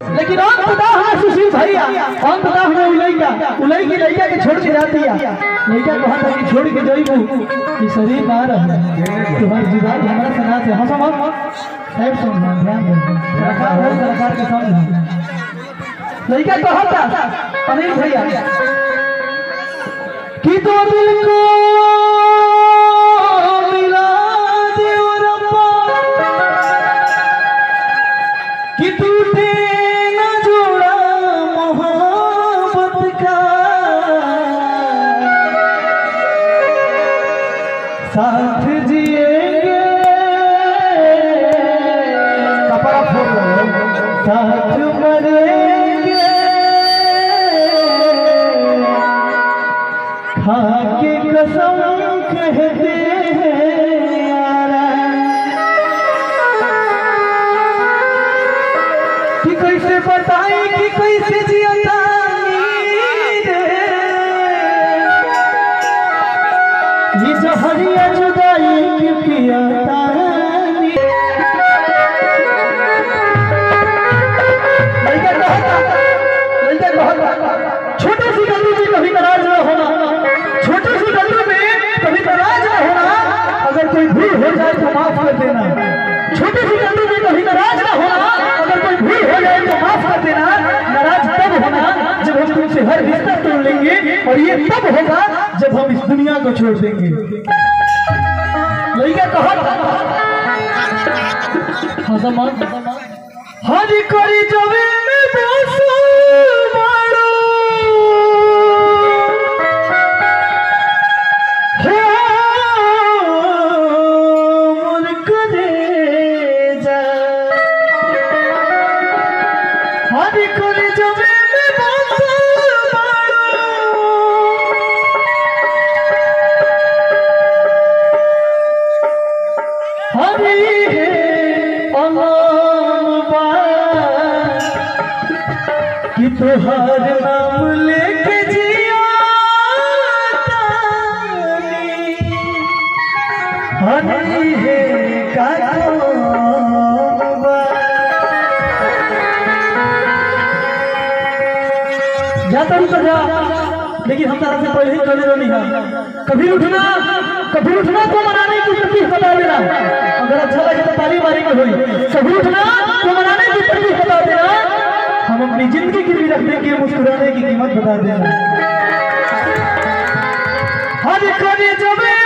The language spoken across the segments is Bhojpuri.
लेकिन और पता है सुशील भैया, और पता है उलई की लड़का के छोड़ के जाती है। लड़का कहा कि छोड़ के जाइबू कि शरीर बाहर है तुम्हारी जुबान हमारा सना से हम साहब समझा ध्यान दे सरकार के समझा। लड़का कहा था अनिल भैया कि तो दिल को मिला दे रब्बा कि टूटे साथ जिएंगे कपड़ा साथ मरेंगे खा के कसम कहते हैं कि कैसे बताएं कि कैसे जिया ये जहरिया जुदाई की पियाता छोटी सी गलती में कभी नाराज न होना, छोटी सी गलती में कभी नाराज न होना। अगर कोई भूल हो जाए तो माफ कर देना। छोटी सी गलती में कभी नाराज न होना। अगर कोई भूल हो जाए तो माफ कर देना। नाराज तब होना जब हम तुमसे हर रिश्ता तोड़ लेंगे, और ये तब होगा जब हम इस दुनिया को छोड़ देंगे। लड़का कहा हरी करी जवे में बसो मारो मोर करे जा हरी करी जवे में बसो कि तुहार नाम लेके जिया हरी है जाता हूँ तो जा, लेकिन हम तरह से पहले ही चले नहीं है। कभी उठना तो मनाने की तकलीफ बता देना। अगर अच्छा लगे तो ताली मारी में हुई। कभी उठना तो मनाने की तकलीफ बता देना। हम अपनी जिंदगी की भी रखने की मुस्कुराने की कीमत बता देना। हर करे जबे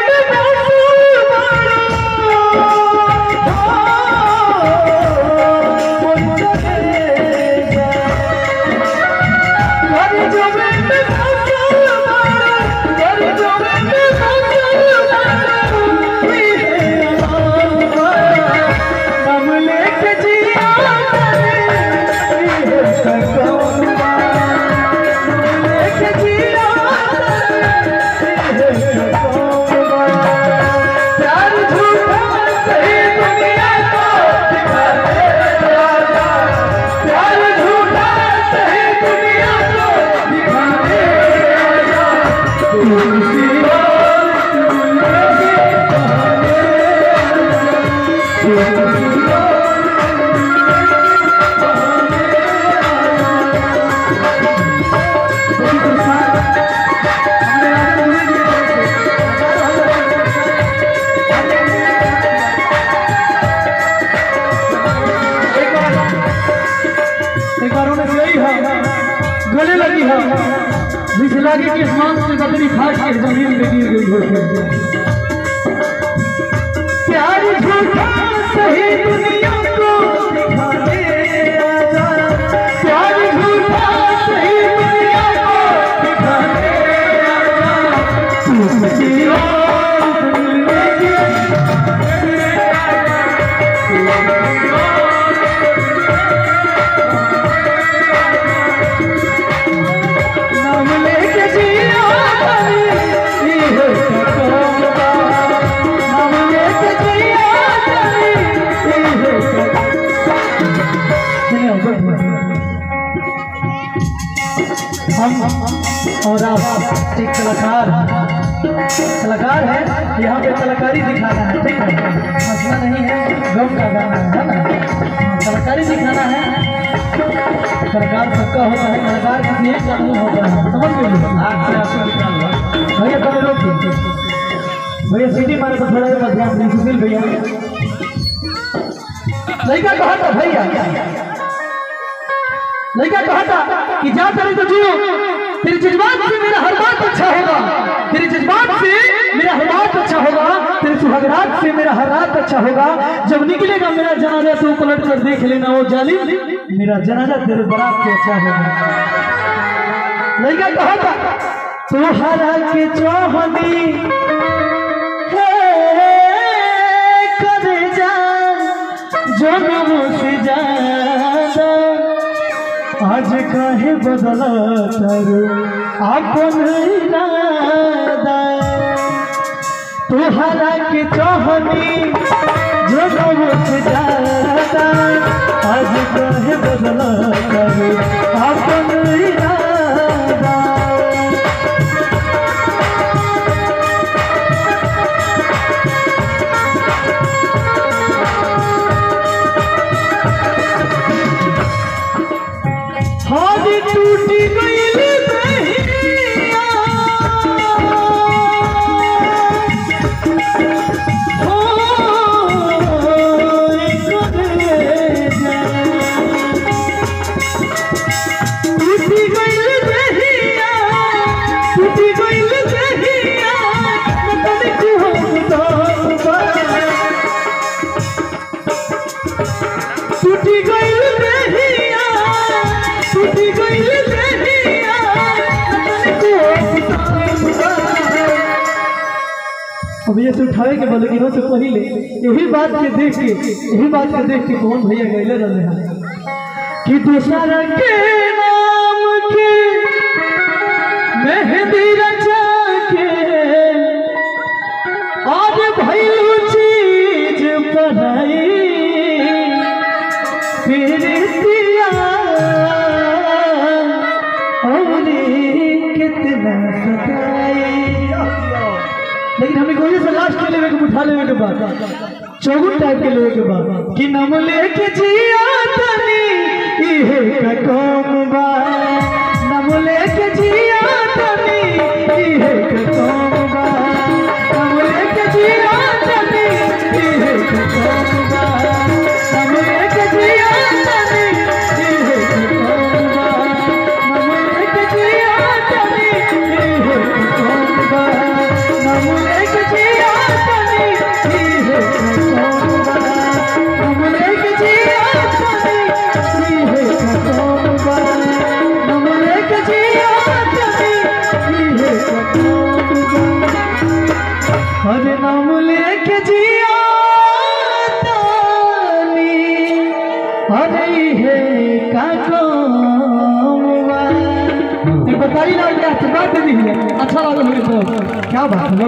गले लगी है जिस लागे के आसमान से बदली फाट के जमीन में गिर गई होती। प्यार झूठा सही दुनिया को दिखा दे आजा। प्यार झूठा सही दुनिया को दिखा दे आजा। हम और आप एक कलाकार है, यहाँ पे कलाकारी दिखाना है, ठीक है, हंसना नहीं है, गम का गाना है ना, कलाकारी दिखाना है। सरकार सबका होता है, सरकार किसी एक कानून होता है, समझ गए भैया? तो रोक भैया सीटी मारे तो थोड़ा सा ध्यान दें सुशील भैया। लड़का कहा था भैया, लड़का कहा था कि जा तेरे तो जियो, तेरे जज्बात से मेरा हर बात अच्छा होगा, तेरे जज्बात से मेरा हर बात अच्छा होगा, तेरे सुहागरात से मेरा हर रात अच्छा होगा। जब निकलेगा मेरा जनाजा तो पलट कर देख लेना वो जालिम, मेरा जनाजा तेरे बारात से अच्छा होगा। लड़का कहा था तुहरा के चौहनी करे जा जनम से ज्यादा, आज काहे बदला करो अपन इरादा। तुहरा के चौहनी जनम से ज्यादा, आज काहे बदला करो अपन इरादा। टूटी गई बहिया हो टूटी गई बहिया, टूटी गई बहिया टूटी गई बहिया, टूटी गई बहिया। अब ये से उठावे के बोले कि से पहले यही बात के देख के, यही बात के देख के कौन भैया गैले रहे हैं कि दूसरा के नाम के मेहंदी रचा के आज भइलू चीज पढ़ाई, फिर कितना सताई। लेकिन हमें कोई से लास्ट के लेवे के उठा लेवे के बाद चौगुन टाइप के लेवे के बाद कि नम लेके जिया तनी इहे का कौम बा, नम लेके जिया तनी इहे का कौम बा, नम लेके जिया तनी इहे का कौम बा, नम लेके जिया तनी इहे का कौम बा, नम लेके जिया तनी इहे का कौम बा, नम लेके जिया तनी इहे का कौम बा, नम लेके जिया तनी इहे का कौम बा, नम लेके जिया तनी इहे का कौम बा। हरे नाम लेके जिया तानी, हरे इहे का कौम बा। बताइए ना क्या बात दी है, अच्छा लगा मुझे तो क्या बात है।